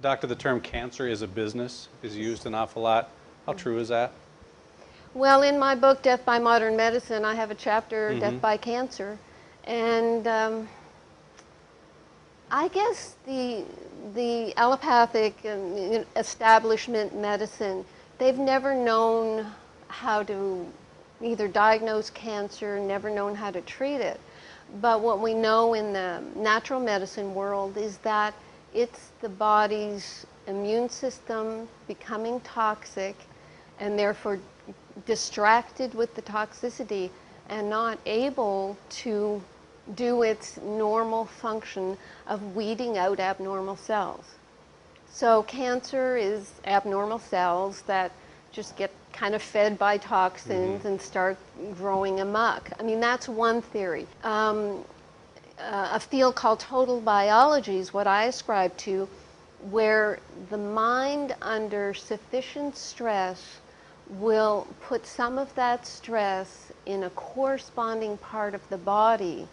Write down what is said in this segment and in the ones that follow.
Doctor, the term cancer is a business is used an awful lot. How true is that? Well, in my book, Death by Modern Medicine, I have a chapter, Death by Cancer. And I guess the allopathic and establishment medicine, they've never known how to either diagnose cancer, never known how to treat it. But what we know in the natural medicine world is that it's the body's immune system becoming toxic and therefore distracted with the toxicity and not able to do its normal function of weeding out abnormal cells. So cancer is abnormal cells that just get kind of fed by toxins and start growing amok. I mean, that's one theory. A field called total biology is what I ascribe to, where the mind under sufficient stress will put some of that stress in a corresponding part of the body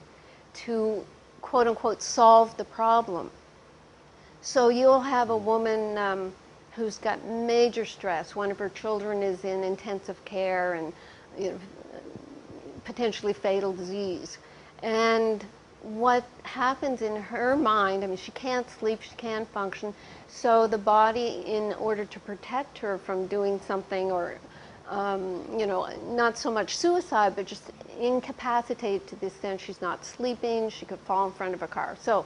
to, quote unquote, solve the problem. So you'll have a woman who's got major stress. One of her children is in intensive care and potentially fatal disease. And what happens in her mind, I mean, she can't sleep, she can't function, so the body, in order to protect her from doing something or, not so much suicide, but just incapacitated to the extent she's not sleeping, she could fall in front of a car. So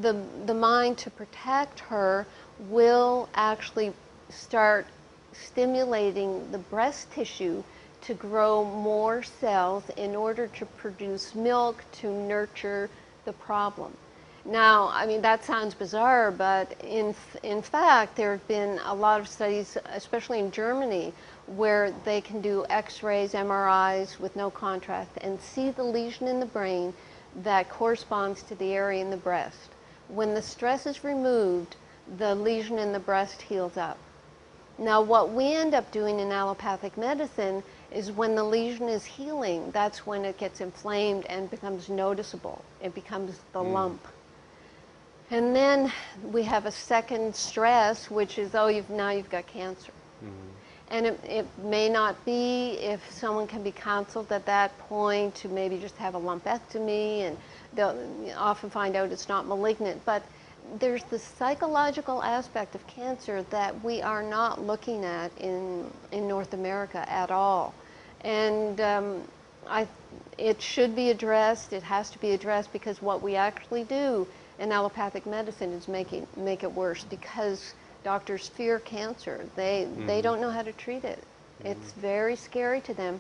the mind, to protect her, will actually start stimulating the breast tissue to grow more cells in order to produce milk to nurture the problem. Now, I mean, that sounds bizarre, but in fact, there have been a lot of studies, especially in Germany, where they can do X-rays, MRIs with no contrast and see the lesion in the brain that corresponds to the area in the breast. When the stress is removed, the lesion in the breast heals up. Now, what we end up doing in allopathic medicine is when the lesion is healing, that's when it gets inflamed and becomes noticeable. It becomes the lump. And then we have a second stress, which is, oh, now you've got cancer. And it may not be, if someone can be counseled at that point to maybe just have a lumpectomy, and they'll often find out it's not malignant. But there's the psychological aspect of cancer that we are not looking at in North America at all. And it should be addressed. It has to be addressed, because what we actually do in allopathic medicine is make it worse, because doctors fear cancer. They don't know how to treat it. It's very scary to them,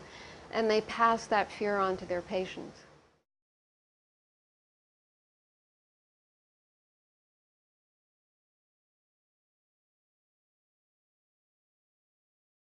and they pass that fear on to their patients.